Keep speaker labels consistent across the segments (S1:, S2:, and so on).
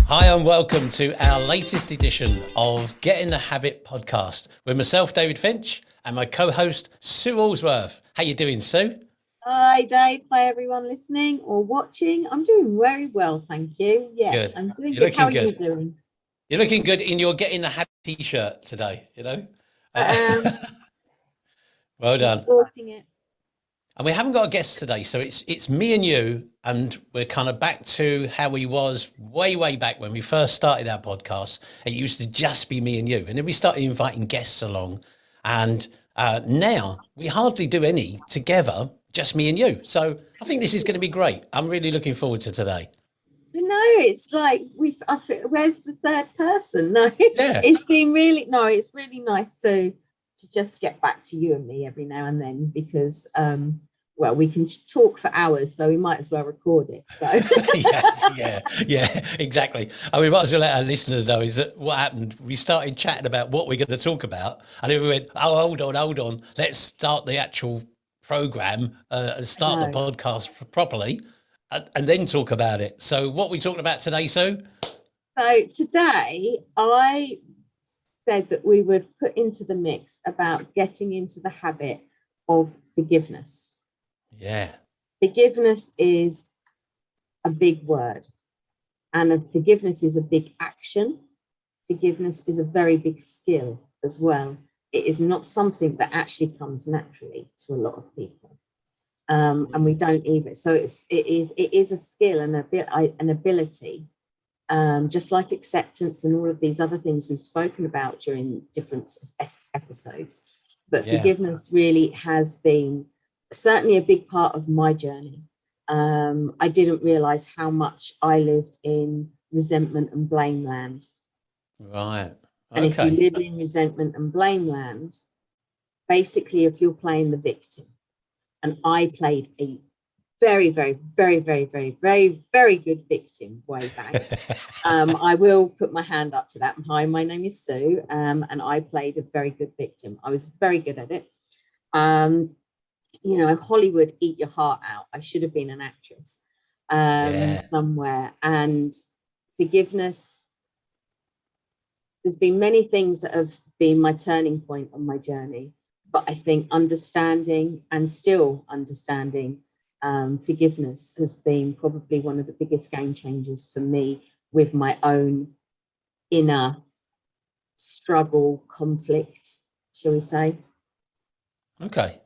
S1: Hi and welcome to our latest edition of Get in the Habit podcast with myself, David Finch, and my co-host, Sue Allsworth. How you doing, Sue?
S2: Hi, Dave. Hi, everyone listening or watching. I'm doing very well, thank you. Yes,
S1: Good.
S2: I'm doing
S1: You're
S2: good. How
S1: looking
S2: are you
S1: good.
S2: doing?
S1: You're looking good in your Get in the Habit t-shirt today, you know?
S2: I
S1: Uh,
S2: am.
S1: well
S2: I'm
S1: done.
S2: sporting it.
S1: And we haven't got a guest today, so it's me and you, and we're kind of back to how we was way back when we first started our podcast. It used to just be me and you, and then we started inviting guests along, and now we hardly do any together, just me and you. So I think this is going to be great. I'm really looking forward to today.
S2: I know it's like where's the third person? No,
S1: Yeah.
S2: it's been really no. It's really nice to just get back to you and me every now and then because well, we can talk for hours, so we might as well record it. So
S1: Yes, yeah, exactly. And we might as well let our listeners know is that what happened. We started chatting about what we're going to talk about, and then we went, "Oh, hold on, let's start the actual program and start the
S2: no.
S1: podcast properly, and then talk about it." So, what are we talking about today, Sue?
S2: So today I said that we would put into the mix about getting into the habit of forgiveness.
S1: Yeah,
S2: Forgiveness is a big word, and forgiveness is a big action. Forgiveness is a very big skill as well. It is not something that actually comes naturally to a lot of people. And we don't even so it is a skill and an ability, just like acceptance and all of these other things we've spoken about during different episodes. But
S1: yeah.
S2: forgiveness really has been certainly a big part of my journey. I didn't realize how much I lived in resentment and blame land.
S1: Right.
S2: And if you
S1: Okay.
S2: live in resentment and blame land, basically, if you're playing the victim, and I played a very good victim way back. I will put my hand up to that. Hi, my name is Sue, and I played a very good victim. I was very good at it. Um, Hollywood, eat your heart out. I should have been an actress
S1: Yeah.
S2: somewhere. And forgiveness, there's been many things that have been my turning point on my journey. But I think understanding and still understanding forgiveness has been probably one of the biggest game changers for me with my own inner struggle, conflict, shall we say.
S1: Okay.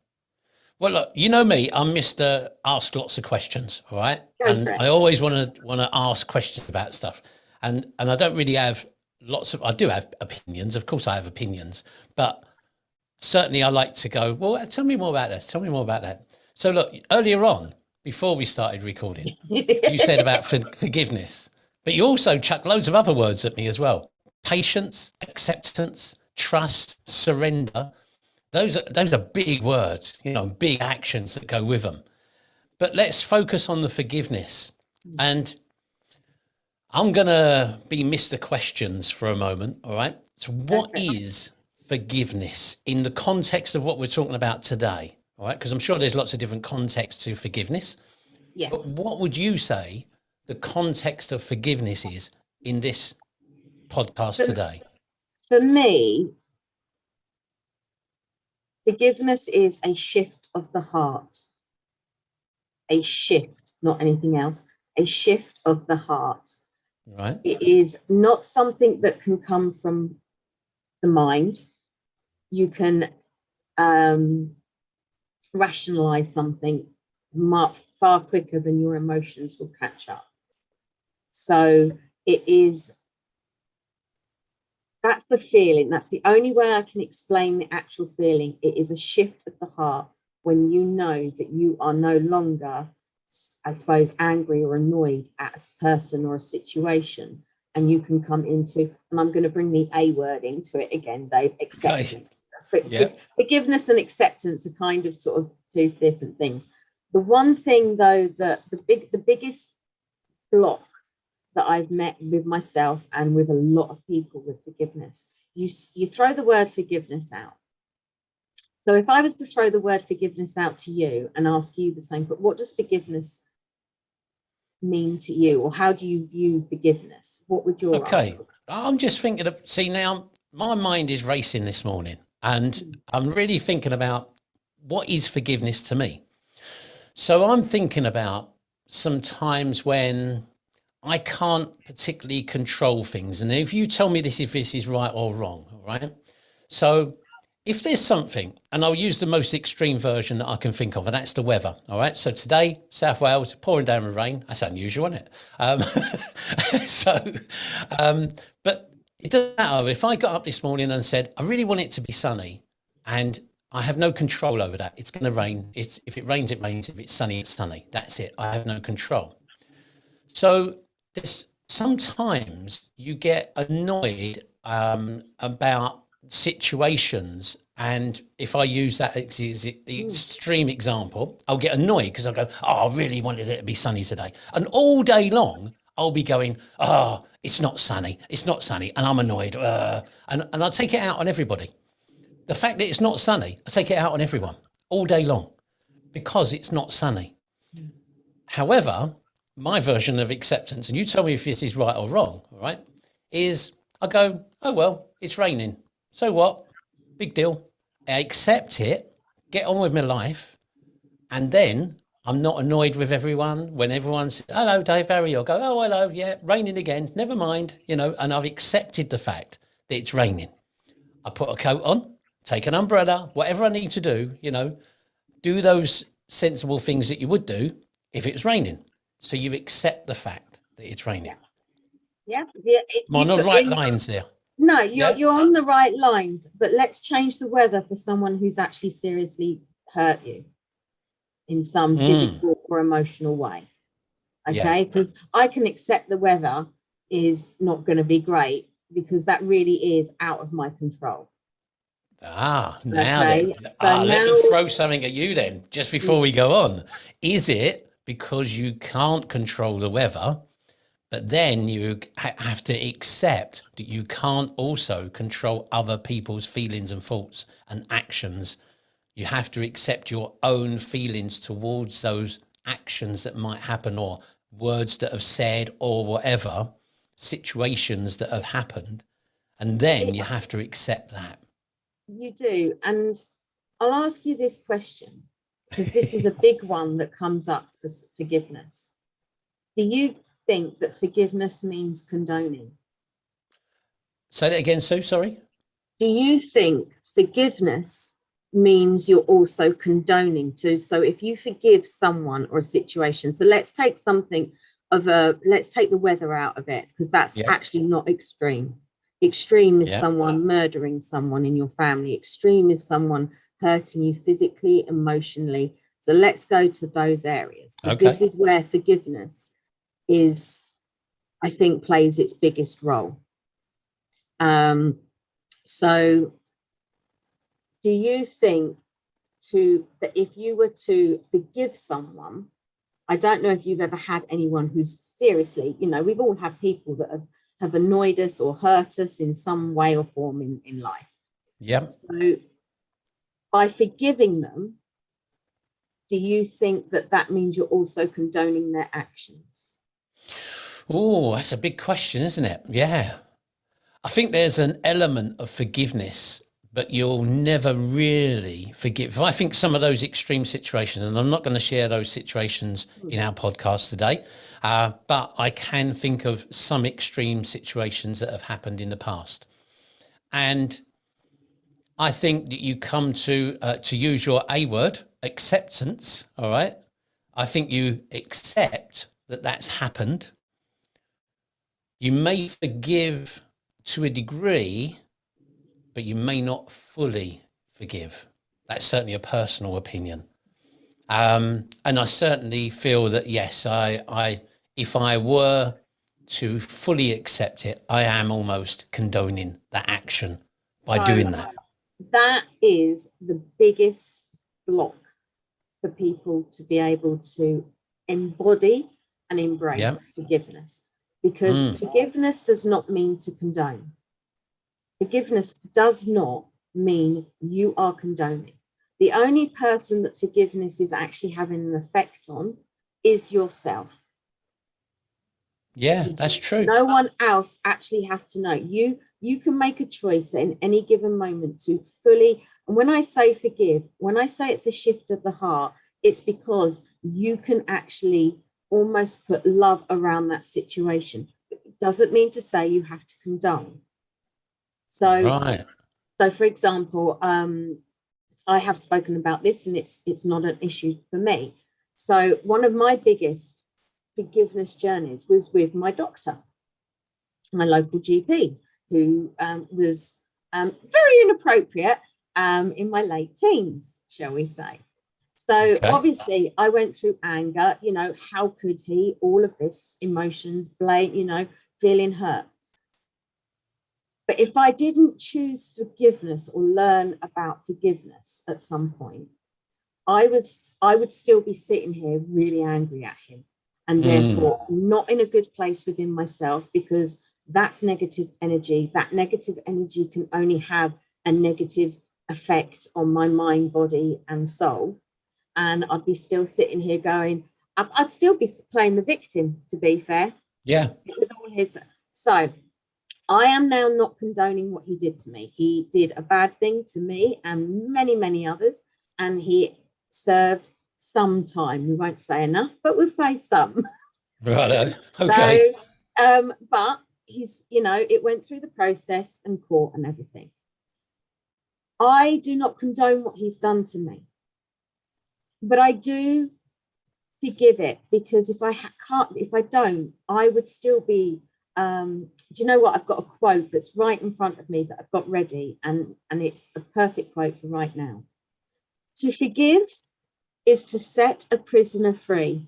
S1: Well, look, you know me. I'm Mister Ask lots of questions, all right?
S2: Go for
S1: And
S2: it.
S1: I always want to ask questions about stuff, and I don't really have lots of. I do have opinions, of course, I have opinions, but certainly I like to go. Well, tell me more about this. Tell me more about that. So, look, earlier on, before we started recording, you said about forgiveness, but you also chucked loads of other words at me as well: patience, acceptance, trust, surrender. Those are big words, big actions that go with them. But let's focus on the forgiveness. And I'm going to be Mr. Questions for a moment. All right. So,
S2: Go
S1: what
S2: for it.
S1: is forgiveness in the context of what we're talking about today? All right. Because I'm sure there's lots of different contexts to forgiveness.
S2: Yeah.
S1: But what would you say the context of forgiveness is in this podcast
S2: For,
S1: today?
S2: for me, forgiveness is a shift of the heart, a shift, not anything else, a shift of the heart.
S1: Right.
S2: It is not something that can come from the mind. You can um, rationalize something far quicker than your emotions will catch up. So it is, that's the feeling. That's the only way I can explain the actual feeling. It is a shift of the heart when you know that you are no longer, I suppose, angry or annoyed at a person or a situation. And you can come into, and I'm going to bring the A word into it again, Dave,
S1: Okay.
S2: acceptance.
S1: Yeah.
S2: Forgiveness and acceptance are kind of sort of two different things. The one thing though, that the biggest block that I've met with myself and with a lot of people with forgiveness. You throw the word forgiveness out. So if I was to throw the word forgiveness out to you and ask you the same, but what does forgiveness mean to you, or how do you view forgiveness? What would your
S1: Okay.
S2: answer?
S1: I'm just thinking of, see, now my mind is racing this morning, and I'm really thinking about what is forgiveness to me. So I'm thinking about some times when I can't particularly control things. And if you tell me if this is right or wrong, all right? So if there's something, and I'll use the most extreme version that I can think of, and that's the weather, all right? So today, South Wales, pouring down with rain. That's unusual, isn't it? But it doesn't matter. If I got up this morning and said, I really want it to be sunny, and I have no control over that. It's going to rain. If it rains, it rains. If it's sunny, it's sunny. That's it. I have no control. So sometimes you get annoyed about situations. And if I use that as the extreme example, I'll get annoyed because I'll go, oh, I really wanted it to be sunny today. And all day long, I'll be going, oh, it's not sunny. It's not sunny. And I'm annoyed. And I'll take it out on everybody. The fact that it's not sunny, I take it out on everyone all day long because it's not sunny. However, my version of acceptance, and you tell me if this is right or wrong, all right, is I go, oh, well, it's raining. So what? Big deal. I accept it, get on with my life, and then I'm not annoyed with everyone. When everyone says, hello, Dave, how are you? I'll go, oh, hello, yeah, raining again. Never mind, and I've accepted the fact that it's raining. I put a coat on, take an umbrella, whatever I need to do, do those sensible things that you would do if it was raining. So you accept the fact that it's raining.
S2: Yeah.
S1: I'm on the right lines there.
S2: No, you're on the right lines, but let's change the weather for someone who's actually seriously hurt you in some physical or emotional way. Okay, because I can accept the weather is not going to be great because that really is out of my control.
S1: Now
S2: okay.
S1: then, let me throw something at you then, just before we go on. Is it because you can't control the weather, but then you have to accept that you can't also control other people's feelings and thoughts and actions? You have to accept your own feelings towards those actions that might happen, or words that have said, or whatever, situations that have happened. And then you have to accept that.
S2: You do. And I'll ask you this question, because this is a big one that comes up for forgiveness. Do you think that forgiveness means condoning?
S1: Say that again, Sue, sorry.
S2: Do you think forgiveness means you're also condoning too? So if you forgive someone or a situation, so let's take let's take the weather out of it, because that's actually not extreme. Extreme is someone murdering someone in your family. Extreme is someone hurting you physically, emotionally. So let's go to those areas. This is where forgiveness is, I think, plays its biggest role. So do you think that if you were to forgive someone, I don't know if you've ever had anyone who's seriously, we've all had people that have annoyed us or hurt us in some way or form in life.
S1: Yeah.
S2: So by forgiving them, do you think that means you're also condoning their actions?
S1: Oh, that's a big question, isn't it? Yeah. I think there's an element of forgiveness, but you'll never really forgive. I think some of those extreme situations, and I'm not going to share those situations in our podcast today, but I can think of some extreme situations that have happened in the past. And I think that you come to use your A word, acceptance, all right? I think you accept that that's happened. You may forgive to a degree, but you may not fully forgive. That's certainly a personal opinion. And I certainly feel that, yes, if I were to fully accept it, I am almost condoning that action by doing that.
S2: That is the biggest block for people to be able to embody and embrace forgiveness, because forgiveness does not mean to condone. Forgiveness does not mean you are condoning. The only person that forgiveness is actually having an effect on is yourself.
S1: Yeah, that's true.
S2: No one else actually has to know. You can make a choice in any given moment to fully, and when I say forgive, when I say it's a shift of the heart, it's because you can actually almost put love around that situation. It doesn't mean to say you have to condone. So,
S1: Right.
S2: so for example, I have spoken about this, and it's not an issue for me. So one of my biggest forgiveness journeys was with my doctor, my local GP, who was very inappropriate in my late teens, shall we say. So
S1: Okay.
S2: obviously I went through anger, how could he, all of this emotions, blame, feeling hurt. But if I didn't choose forgiveness or learn about forgiveness at some point, I would still be sitting here really angry at him, and therefore not in a good place within myself, because that's negative energy. That negative energy can only have a negative effect on my mind, body, and soul. And I'd be still sitting here going, I'd still be playing the victim, to be fair.
S1: Yeah.
S2: It was all his. So I am now not condoning what he did to me. He did a bad thing to me and many, many others, and he served some time. We won't say enough, but we'll say some.
S1: Right. Okay.
S2: So, but he's, it went through the process and court and everything. I do not condone what he's done to me, but I do forgive it, because if I can't, if I don't, I would still be. Do you know what? I've got a quote that's right in front of me that I've got ready, and it's a perfect quote for right now. To forgive is to set a prisoner free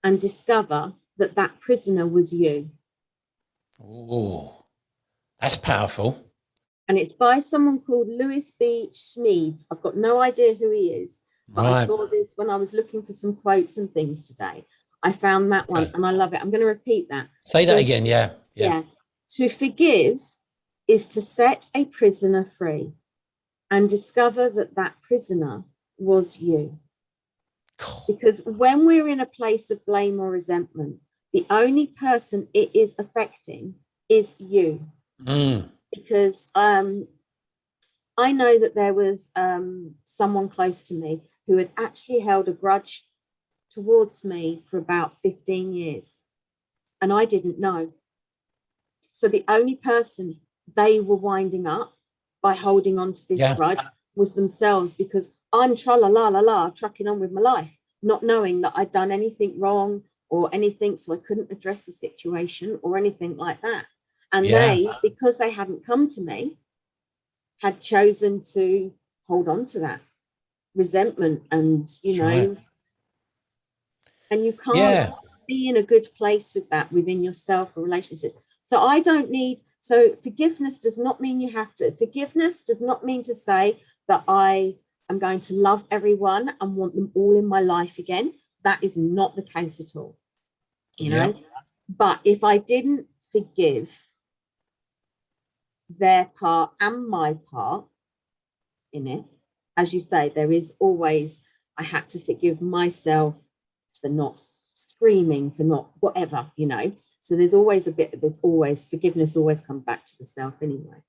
S2: and discover that that prisoner was you.
S1: Oh, that's powerful.
S2: And it's by someone called R Smedes. I've got no idea who he is, but I
S1: Right.
S2: saw this when I was looking for some quotes and things today. I found that one and I love it. I'm going to repeat that.
S1: Say that again. Yeah.
S2: Yeah. To forgive is to set a prisoner free and discover that that prisoner was you. Because when we're in a place of blame or resentment, the only person it is affecting is you. Because I know that there was someone close to me who had actually held a grudge towards me for about 15 years, and I didn't know. So the only person they were winding up by holding on to this grudge was themselves, because I'm tra-la-la-la-la, trucking on with my life, not knowing that I'd done anything wrong or anything, so I couldn't address the situation or anything like that. And they, because they hadn't come to me, had chosen to hold on to that resentment, and and you can't be in a good place with that within yourself or relationship. So I don't need, so forgiveness does not mean you have to. Forgiveness does not mean to say that I am going to love everyone and want them all in my life again. That is not the case at all, But if I didn't forgive their part and my part in it, as you say, there is always, I had to forgive myself for not screaming, for not whatever, So there's always forgiveness always comes back to the self anyway.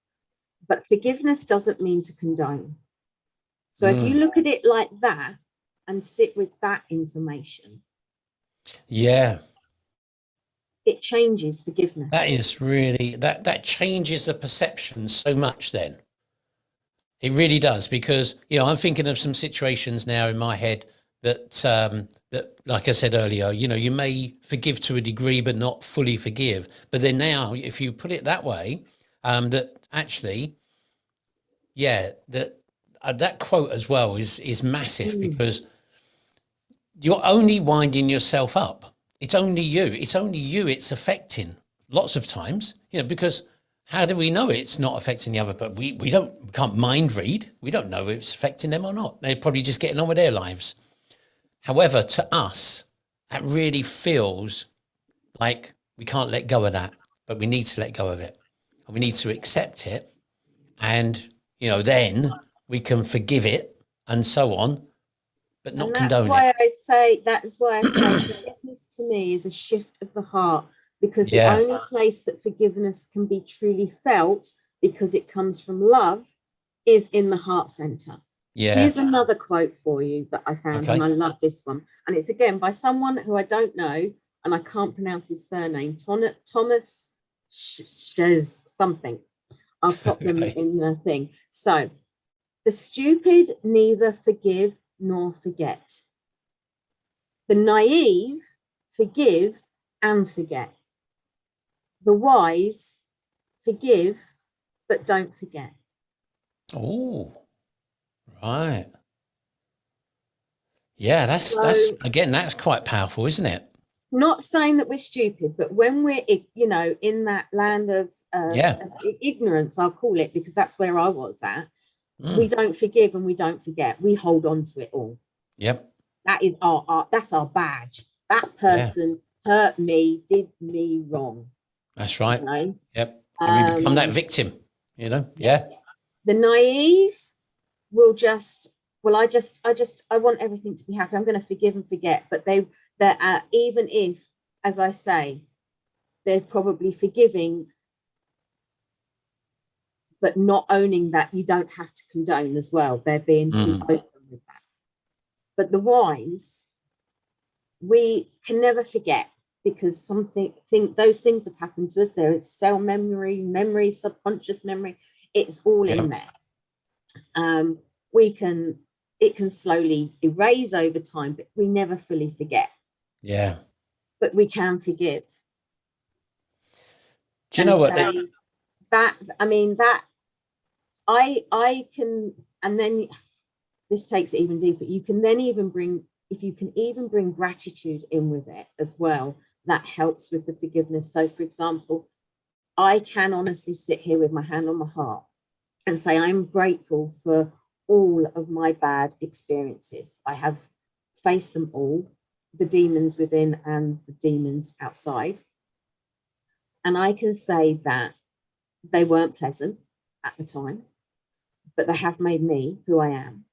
S2: But forgiveness doesn't mean to condone. So if you look at it like that and sit with that information, it changes forgiveness.
S1: That is really, that changes the perception so much then. It really does, because, I'm thinking of some situations now in my head that, that, like I said earlier, you may forgive to a degree, but not fully forgive. But then now, if you put it that way, that actually, that quote as well is massive, because you're only winding yourself up. It's only you. It's affecting lots of times, because how do we know it's not affecting the other? But we can't mind read. We don't know if it's affecting them or not. They're probably just getting on with their lives. However, to us, that really feels like we can't let go of that, but we need to let go of it, and we need to accept it. And, then we can forgive it and so on, but not condone it.
S2: That is why I say forgiveness to me is a shift of the heart. because the
S1: Yeah.
S2: only place that forgiveness can be truly felt, because it comes from love, is in the heart center.
S1: Yeah.
S2: Here's another quote for you that I found, and I
S1: Okay.
S2: love this one. And it's again by someone who I don't know, and I can't pronounce his surname, Thomas Shes something. I'll pop them
S1: Okay.
S2: in the thing. So, the stupid neither forgive nor forget. The naive forgive and forget. The wise forgive but don't forget.
S1: Oh, right. Yeah, that's
S2: So,
S1: again, that's quite powerful, isn't it?
S2: not saying that we're stupid, but when we're, in that land of
S1: Yeah.
S2: ignorance, I'll call it, because that's where I was at. We
S1: Mm.
S2: don't forgive and we don't forget. We hold on to it all.
S1: Yep.
S2: That is that's our badge. That
S1: Yeah.
S2: person hurt me, did me wrong.
S1: That's
S2: You
S1: right.
S2: know?
S1: Yep. And we become that victim, Yeah.
S2: The naive will just, well, I want everything to be happy. I'm going to forgive and forget. But they're even if, as I say, they're probably forgiving, but not owning that you don't have to condone as well. They're being too open with that. But the wise, we can never forget, because those things have happened to us. There is cell memory, subconscious memory. It's all in
S1: Yep.
S2: there. It can slowly erase over time, but we never fully forget.
S1: Yeah.
S2: But we can forgive.
S1: Do you know what?
S2: I can, and then this takes it even deeper. You can then even bring, if you can even bring gratitude in with it as well, that helps with the forgiveness. So, for example, I can honestly sit here with my hand on my heart and say, I'm grateful for all of my bad experiences. I have faced them all, the demons within and the demons outside. And I can say that they weren't pleasant at the time, but they have made me who I am.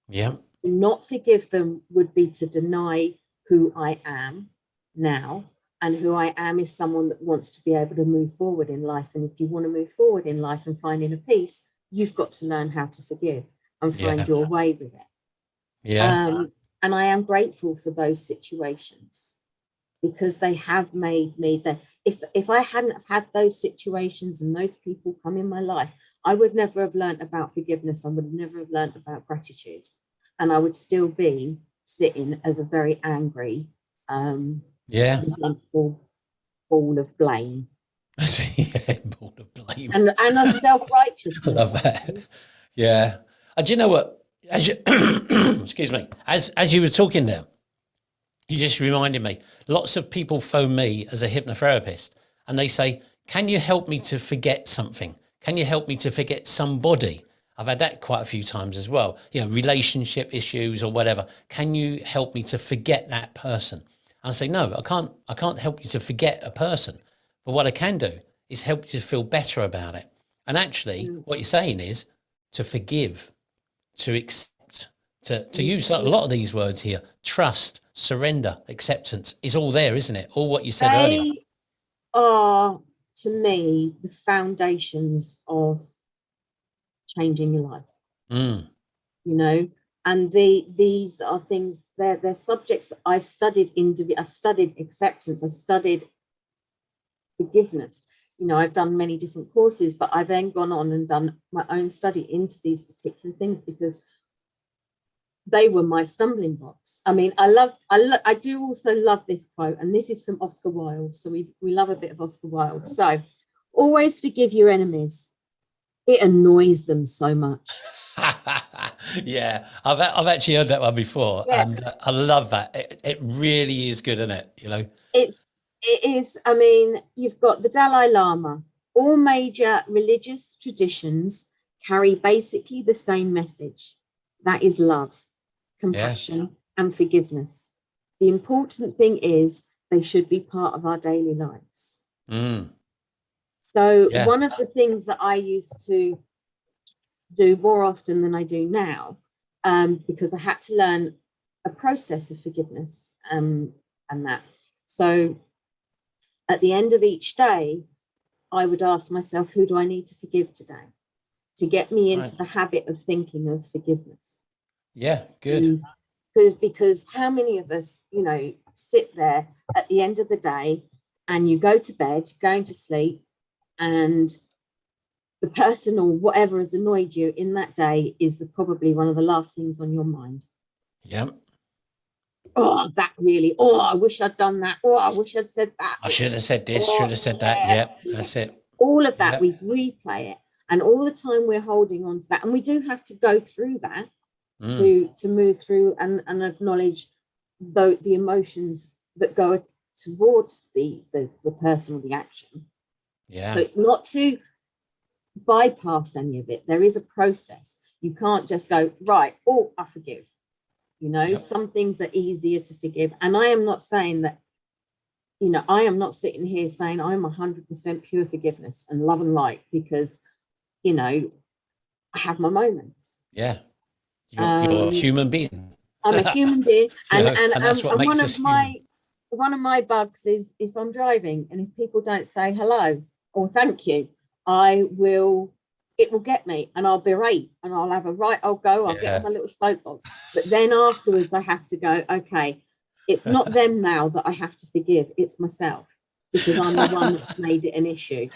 S1: Yeah.
S2: To not forgive them would be to deny who I am now. And who I am is someone that wants to be able to move forward in life. And if you want to move forward in life and find inner peace, you've got to learn how to forgive and find your way with it.
S1: Yeah.
S2: And I am grateful for those situations, because they have made me that if I hadn't have had those situations and those people come in my life, I would never have learned about forgiveness. I would never have learned about gratitude. And I would still be sitting as a very angry,
S1: Yeah.
S2: resentful ball of blame.
S1: Yeah. Ball of blame.
S2: And a
S1: I
S2: self-righteousness.
S1: love that. Yeah. And do you know what? As you, excuse me, as you were talking there, you just reminded me. Lots of people phone me as a hypnotherapist and they say, "Can you help me to forget something? Can you help me to forget somebody?" I've had that quite a few times as well. Relationship issues or whatever. Can you help me to forget that person? And I say, no, I can't. I can't help you to forget a person. But what I can do is help you to feel better about it. And actually, what you're saying is to forgive, to accept, to use a lot of these words here: trust, surrender, acceptance is all there, isn't it? All what you said earlier.
S2: They are, to me, the foundations of changing your life.
S1: Mm.
S2: And these are things, they're subjects that I've studied. I've studied acceptance, I've studied forgiveness. I've done many different courses, but I've then gone on and done my own study into these particular things, because they were my stumbling blocks. I mean, I do also love this quote, and this is from Oscar Wilde. So we love a bit of Oscar Wilde. So, always forgive your enemies. It annoys them so much.
S1: Yeah, I've actually heard that one before, and I love that. It really is good, isn't it?
S2: It is. I mean, you've got the Dalai Lama. All major religious traditions carry basically the same message. That is love, compassion, and forgiveness. The important thing is they should be part of our daily lives.
S1: Mm.
S2: So one of the things that I used to do more often than I do now, because I had to learn a process of forgiveness, and that. So at the end of each day, I would ask myself, who do I need to forgive today? To get me into the habit of thinking of forgiveness.
S1: Yeah, good.
S2: Because how many of us, you know, sit there at the end of the day and you go to bed, going to sleep, and the person or whatever has annoyed you in that day is probably one of the last things on your mind.
S1: Yeah.
S2: Oh, that really, oh, I wish I'd done that. Oh, I wish I'd said that.
S1: I should have said this, should have said that. Yeah, that's it.
S2: All of that, we replay it. And all the time we're holding on to that. And we do have to go through that to move through and acknowledge the emotions that go towards the person or the action.
S1: Yeah.
S2: So it's not to bypass any of it. There is a process. You can't just go, right, oh, I forgive. You know, some things are easier to forgive. And I am not saying that, you know, I am not sitting here saying I'm 100% pure forgiveness and love and light, because, you know, I have my moments.
S1: Yeah. You're a human being.
S2: I'm a human being. And,
S1: you know, and that's what makes us human.
S2: One of my bugs is if I'm driving and if people don't say hello or thank you, it will get me and I'll berate and I'll have I'll get on my little soapbox. But then afterwards I have to go, okay, it's not them now that I have to forgive, it's myself, because I'm the one that's made it an issue.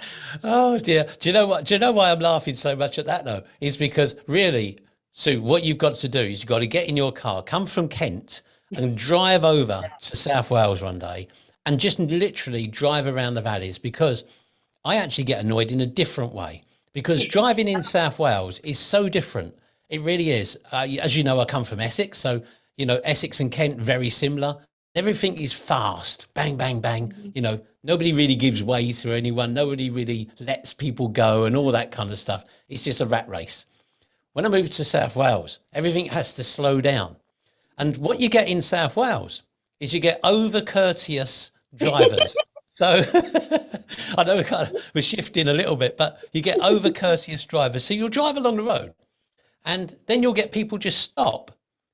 S1: Oh dear. Do you know what? Do you know why I'm laughing so much at that though? Is because really, Sue, what you've got to do is you've got to get in your car, come from Kent and drive over to South Wales one day and just literally drive around the valleys, because I actually get annoyed in a different way, because driving in South Wales is so different. It really is. As you know, I come from Essex. So, you know, Essex and Kent, very similar. Everything is fast, bang, bang, bang. You know, nobody really gives way to anyone. Nobody really lets people go and all that kind of stuff. It's just a rat race. When I moved to South Wales, everything has to slow down. And what you get in South Wales is you get over courteous drivers. So I know we're shifting a little bit, but you get over courteous drivers. So you'll drive along the road and then you'll get people just stop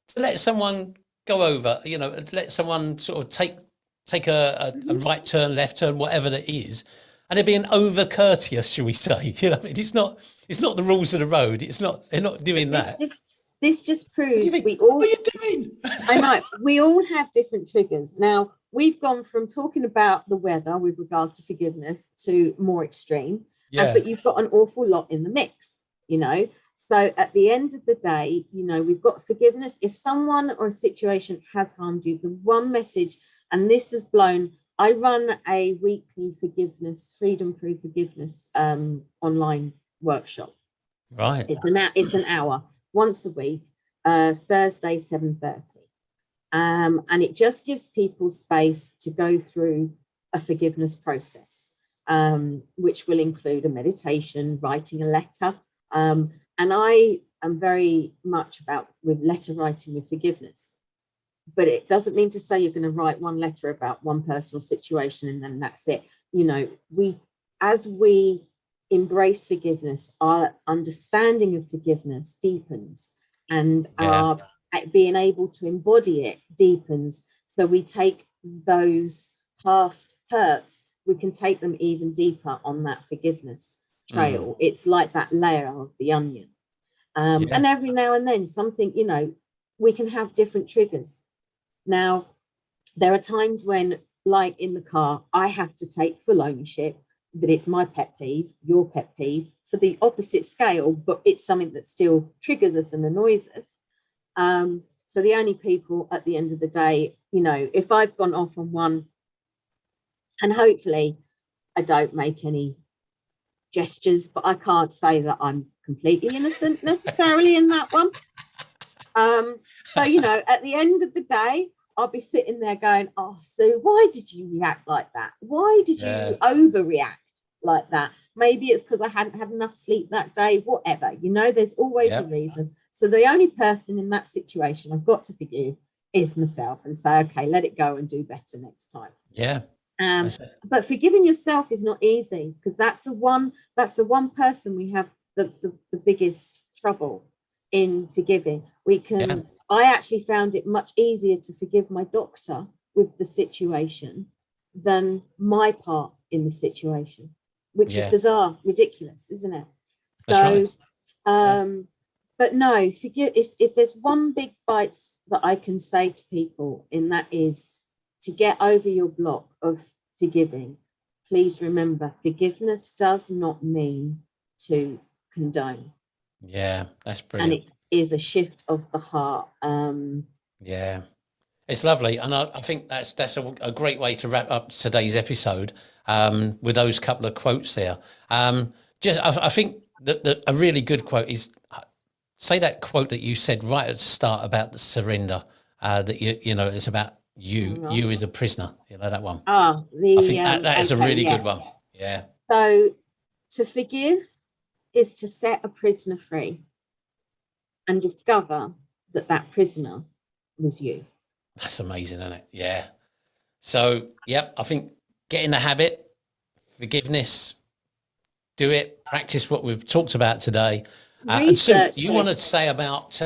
S1: to let someone go over, you know, let someone sort of take a right turn, left turn, whatever that is. And they're being over courteous, shall we say? You know, I mean, it's not the rules of the road. They're not doing that.
S2: This just proves
S1: what are you doing?
S2: I know we all have different triggers. Now we've gone from talking about the weather with regards to forgiveness to more extreme, but you've got an awful lot in the mix, you know. So at the end of the day, you know, we've got forgiveness. If someone or a situation has harmed you, the one message, and this has blown, I run a weekly freedom through forgiveness online workshop.
S1: Right.
S2: It's an hour once a week, Thursday 7:30, and it just gives people space to go through a forgiveness process, which will include a meditation, writing a letter, and I am very much about with letter writing with forgiveness. But it doesn't mean to say you're going to write one letter about one personal situation and then that's it. You know, as we embrace forgiveness, our understanding of forgiveness deepens, and our being able to embody it deepens. So we take those past hurts, we can take them even deeper on that forgiveness trail. It's like that layer of the onion. And every now and then something, you know, we can have different triggers. Now, there are times when, like in the car, I have to take full ownership that it's my pet peeve, your pet peeve, for the opposite scale, but it's something that still triggers us and annoys us. So the only people at the end of the day, you know, if I've gone off on one, and hopefully I don't make any gestures, but I can't say that I'm completely innocent necessarily in that one. So, you know, at the end of the day, I'll be sitting there going, oh, Sue, why did you react like that? Why did you overreact like that? Maybe it's because I hadn't had enough sleep that day, whatever. You know, there's always a reason. So the only person in that situation I've got to forgive is myself and say, okay, let it go and do better next time.
S1: Yeah.
S2: But forgiving yourself is not easy, because that's the one person we have the biggest trouble in forgiving. I actually found it much easier to forgive my doctor with the situation than my part in the situation, which is
S1: Yeah.
S2: bizarre, ridiculous, isn't it?
S1: That's
S2: So,
S1: right. Yeah.
S2: but no, forgive, if there's one big bite that I can say to people, and that is to get over your block of forgiving, please remember, forgiveness does not mean to condone.
S1: Yeah. That's
S2: And
S1: brilliant.
S2: it is a shift of the heart.
S1: Yeah. It's lovely, and I think that's a great way to wrap up today's episode, with those couple of quotes there. I think that a really good quote is, say that quote that you said right at the start about the surrender, that it's about you as a prisoner, that one. I think that is a
S2: Okay,
S1: really
S2: yeah.
S1: good one. Yeah.
S2: So to forgive is to set a prisoner free and discover that that prisoner was you.
S1: That's amazing, isn't it? Yeah. So, yep, I think get in the habit, forgiveness, do it, practice what we've talked about today. And Sue,
S2: Research
S1: you
S2: it.
S1: wanted to say about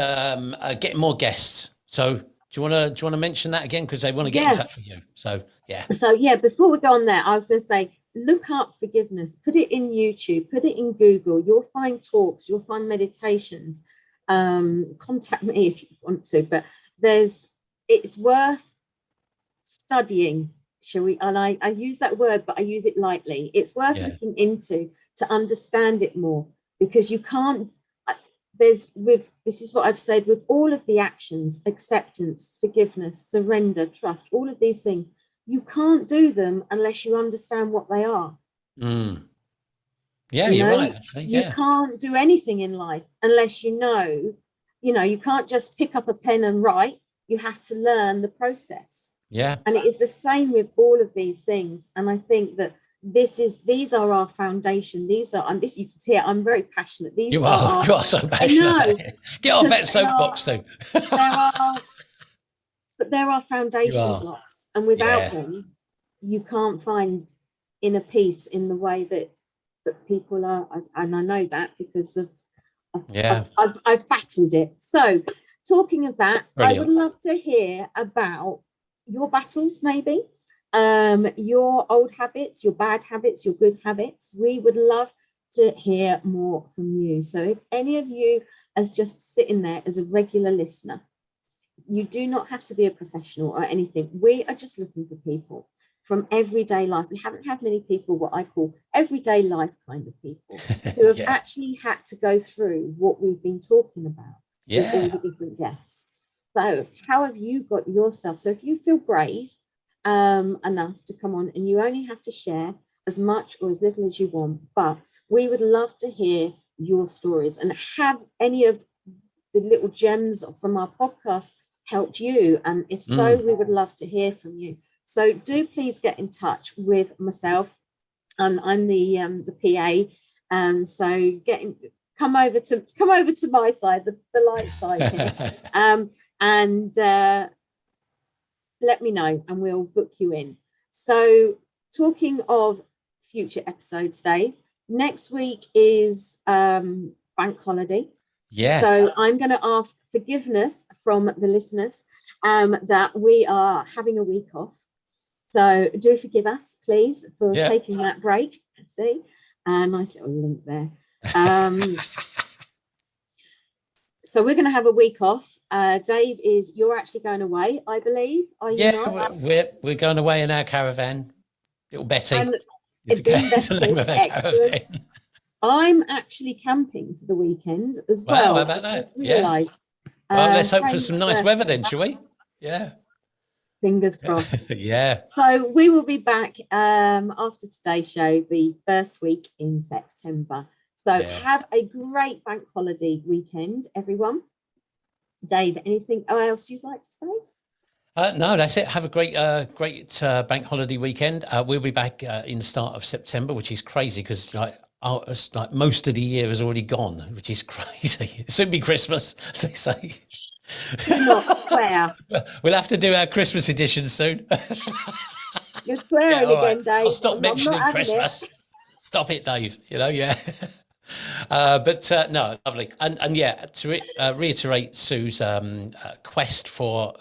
S1: getting more guests. So do you want to mention that again? Because they want to get in touch with you. So, yeah.
S2: So yeah, before we go on there, I was going to say, look up forgiveness, put it in YouTube, put it in Google. You'll find talks, you'll find meditations. Contact me if you want to, but it's worth studying, shall we? And I use that word, but I use it lightly. It's worth looking into to understand it more, because you can't. This is what I've said with all of the actions: acceptance, forgiveness, surrender, trust. All of these things, you can't do them unless you understand what they are.
S1: Yeah, you're right. Actually,
S2: you can't do anything in life unless you know. You can't just pick up a pen and write. You have to learn the process.
S1: Yeah.
S2: And it is the same with all of these things. And I think that these are our foundation. These are, and this, you can hear, I'm very passionate.
S1: You are so passionate. Get off that soapbox, Sue.
S2: But there are foundation blocks, and without them, you can't find inner peace in the way that people are. And I know that because I've battled it. So, talking of that, brilliant. I would love to hear about your battles, maybe your old habits, your bad habits, your good habits. We would love to hear more from you. So if any of you as just sitting there as a regular listener, you do not have to be a professional or anything. We are just looking for people from everyday life. We haven't had many people, what I call everyday life kind of people, who have actually had to go through what we've been talking about with all the different guests. So how have you got yourself? So if you feel brave enough to come on, and you only have to share as much or as little as you want, but we would love to hear your stories, and have any of the little gems from our podcast helped you, and if so, we would love to hear from you. So do please get in touch with myself. I'm the PA, and so come over to my side, the light side here, and let me know, and we'll book you in. So talking of future episodes, Dave, next week is bank holiday.
S1: Yeah.
S2: So I'm going to ask forgiveness from the listeners that we are having a week off. So do forgive us, please, for taking that break. See, nice little link there. So we're going to have a week off. Dave, you're actually going away, I believe. Are you not?
S1: We're going away in our caravan. Little Betty.
S2: It's the name of our caravan. I'm actually camping for the weekend as well.
S1: Wow, how about that?
S2: Just realised.
S1: Well, let's hope for some nice weather then, shall we? Yeah.
S2: Fingers crossed.
S1: Yeah.
S2: So we will be back after today's show, the first week in September. So have a great bank holiday weekend, everyone. Dave, anything else you'd like to say?
S1: No, that's it. Have a great bank holiday weekend. We'll be back in the start of September, which is crazy because like most of the year is already gone, which is crazy. It'll soon be Christmas, as they say.
S2: Not swear.
S1: We'll have to do our Christmas edition soon.
S2: You're swearing again, Dave.
S1: I'll stop mentioning Christmas. Stop it, Dave. But no, lovely. And to reiterate Sue's quest for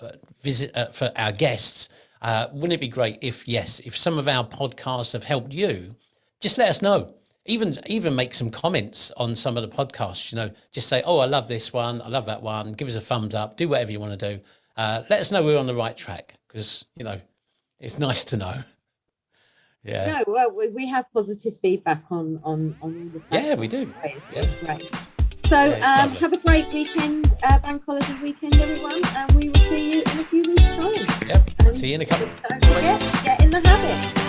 S1: for our guests, Wouldn't it be great if some of our podcasts have helped you? Just let us know. Even make some comments on some of the podcasts, just say, oh, I love this one. I love that one. Give us a thumbs up, do whatever you want to do. Let us know we're on the right track, because, it's nice to know. Yeah.
S2: No, well, we have positive feedback on all the platforms.
S1: Yeah, we do.
S2: It's great. So have a great weekend, bank holiday weekend, everyone, and we will see you in a few weeks' time.
S1: Yep. See you in a couple.
S2: Don't forget, get in the habit.